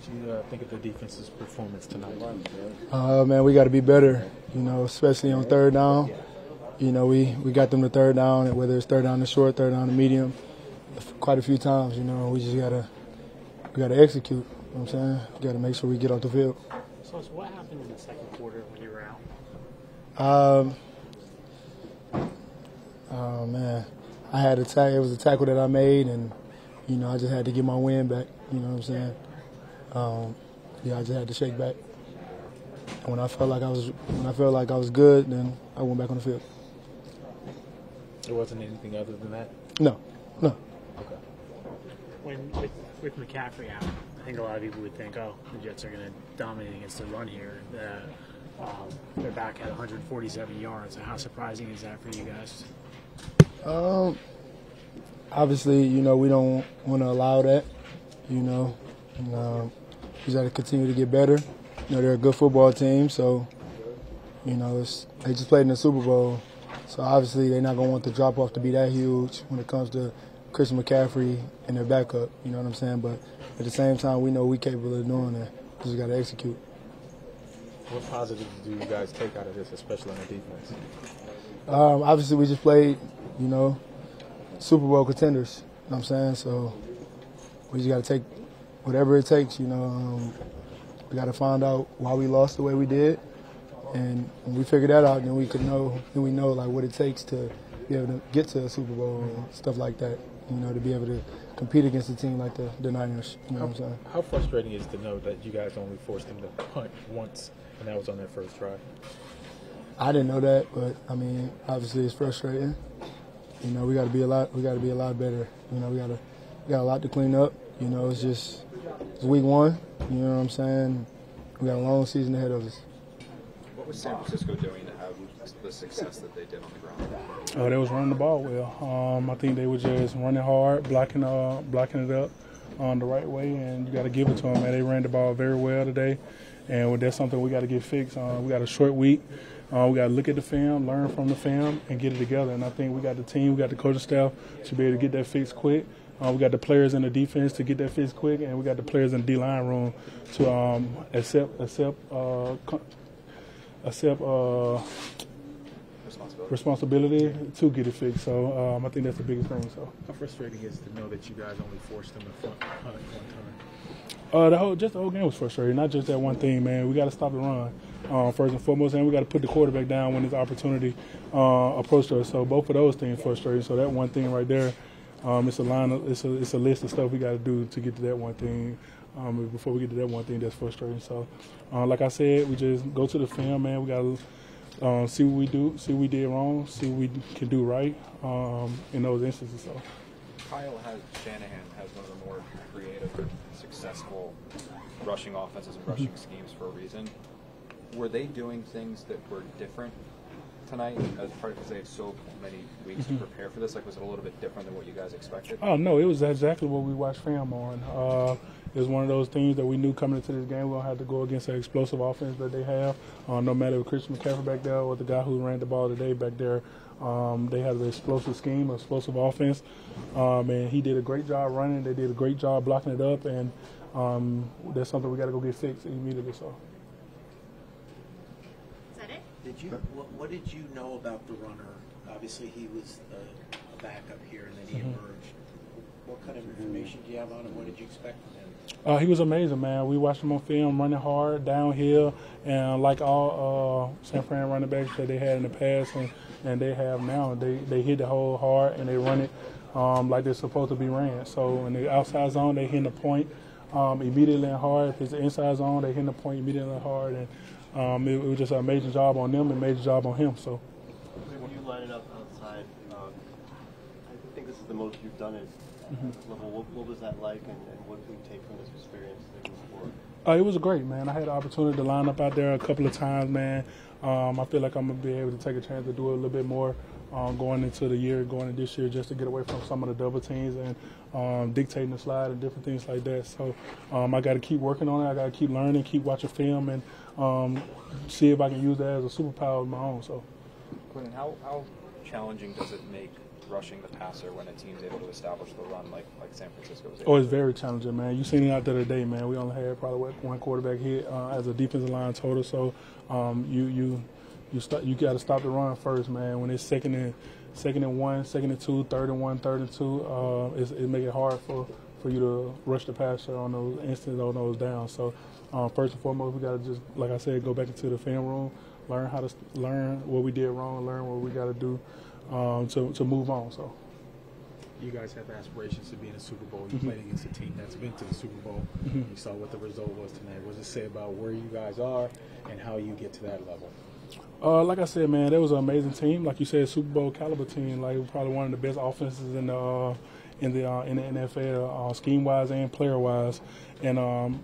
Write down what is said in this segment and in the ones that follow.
you think of the defense's performance tonight? Man, we got to be better, especially on third down. We got them to third down, and whether it's third down to short, third down to medium, quite a few times, we just got to execute, you know what I'm saying? We got to make sure we get off the field. So what happened in the second quarter when you were out? Oh, man. I had a tackle. It was a tackle that I made, and, I just had to get my wind back, you know what I'm saying? I just had to shake back. And when I felt like I was good, then I went back on the field. There wasn't anything other than that? No. Okay. With McCaffrey out, I think a lot of people would think, the Jets are going to dominate against the run here. They're back at 147 yards. How surprising is that for you guys? Obviously, we don't want to allow that, and, we got to continue to get better. They're a good football team, so, they just played in the Super Bowl. So, obviously, they're not going to want the drop-off to be that huge when it comes to Christian McCaffrey and their backup, you know what I'm saying? But at the same time, we know we're capable of doing that. We just got to execute. What positives do you guys take out of this, especially on the defense? Obviously, we just played, Super Bowl contenders, you know what I'm saying? So we just got to take whatever it takes, we got to find out why we lost the way we did. And when we figure that out, then we know like what it takes to be able to get to a Super Bowl and stuff like that, to be able to compete against a team like the Niners, you know what I'm saying? How frustrating is it to know that you guys only forced them to punt once, and that was on their first try? I didn't know that, but obviously it's frustrating. We got to be a lot better. We got a lot to clean up. It's week one. You know what I'm saying? We got a long season ahead of us. What was San Francisco doing to have the success that they did on the ground? They was running the ball well. I think they were just running hard, blocking it up the right way, and you got to give it to them. Man, they ran the ball very well today, and that's something we got to get fixed. We got a short week. We got to look at the film, learn from the film, and get it together. And I think we got the team, we got the coaching staff to be able to get that fixed quick. We got the players in the defense to get that fixed quick, and we got the players in the D-line room to accept responsibility to get it fixed. So I think that's the biggest thing. So how frustrating is it to know that you guys only forced them to punt one time? The whole game was frustrating. Not just that one thing, man. We got to stop the run first and foremost, and we got to put the quarterback down when this opportunity approached us. So both of those things frustrating. So that one thing right there, it's a list of stuff we got to do to get to that one thing. Before we get to that one thing, that's frustrating. So, like I said, we just go to the film, man. We got to see what we do, see what we did wrong, see what we can do right in those instances. So, Shanahan has one of the more creative and successful rushing offenses and rushing schemes for a reason. Were they doing things that were different tonight, as part because they had so many weeks to prepare for this? Like, was it a little bit different than what you guys expected? Oh, no, it was exactly what we watched film on. It was one of those things that we knew coming into this game we're going to have to go against an explosive offense that they have. No matter if Christian McCaffrey back there or the guy who ran the ball today back there, they had an explosive scheme, an explosive offense. And he did a great job running. They did a great job blocking it up. And that's something we got to go get fixed immediately. So. What did you know about the runner? Obviously, he was a backup here, and then he emerged. What kind of information do you have on him? What did you expect from him? He was amazing, man. We watched him on film, running hard, downhill, and like all San Fran running backs that they had in the past and they have now, they hit the hole hard and they run it like they're supposed to be ran. So in the outside zone, they hit the point immediately and hard. If it's the inside zone, they hit the point immediately and hard. And it was just a major job on them and a major job on him. So when you line it up outside, I think this is the most you've done it level. What was that like, and what do we take from this experience that goes forward? It was great, man. I had the opportunity to line up out there a couple of times, man. I feel like I'm going to be able to take a chance to do it a little bit more going into the year, going into this year, just to get away from some of the double teams and dictating the slide and different things like that. So I got to keep working on it. I got to keep learning, keep watching film, and see if I can use that as a superpower of my own. So, Quinnen, how challenging does it make rushing the passer when a team's able to establish the run like San Francisco was able Oh, to? it's very challenging, man. You seen it out there today, man. We only had probably one quarterback hit as a defensive line total. So you got to stop the run first, man. When it's second and 1, second and 2, third and 1, third and 2, it make it hard for you to rush the passer on those instances, on those downs. So first and foremost, we got to just, like I said, go back into the film room, learn what we did wrong, learn what we got to do to move on. So. You guys have aspirations to be in the Super Bowl. You played against a team that's been to the Super Bowl. You saw what the result was tonight. What does it say about where you guys are and how you get to that level? Like I said, man, that was an amazing team. Like you said, Super Bowl caliber team. Like probably one of the best offenses in the NFL, scheme wise and player wise. And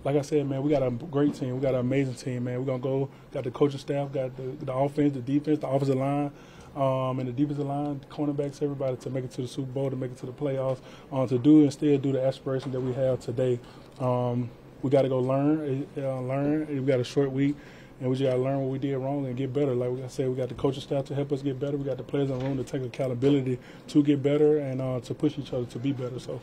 like I said, man, we got a great team. We got an amazing team, man. We're gonna go. Got the coaching staff, got the offense, the defense, the offensive line. And the defensive line, the cornerbacks, everybody to make it to the Super Bowl, to make it to the playoffs, to do and still do the aspiration that we have today. We got to go learn. We got a short week, and we just got to learn what we did wrong and get better. Like I said, we got the coaching staff to help us get better. We got the players in the room to take accountability to get better and to push each other to be better. So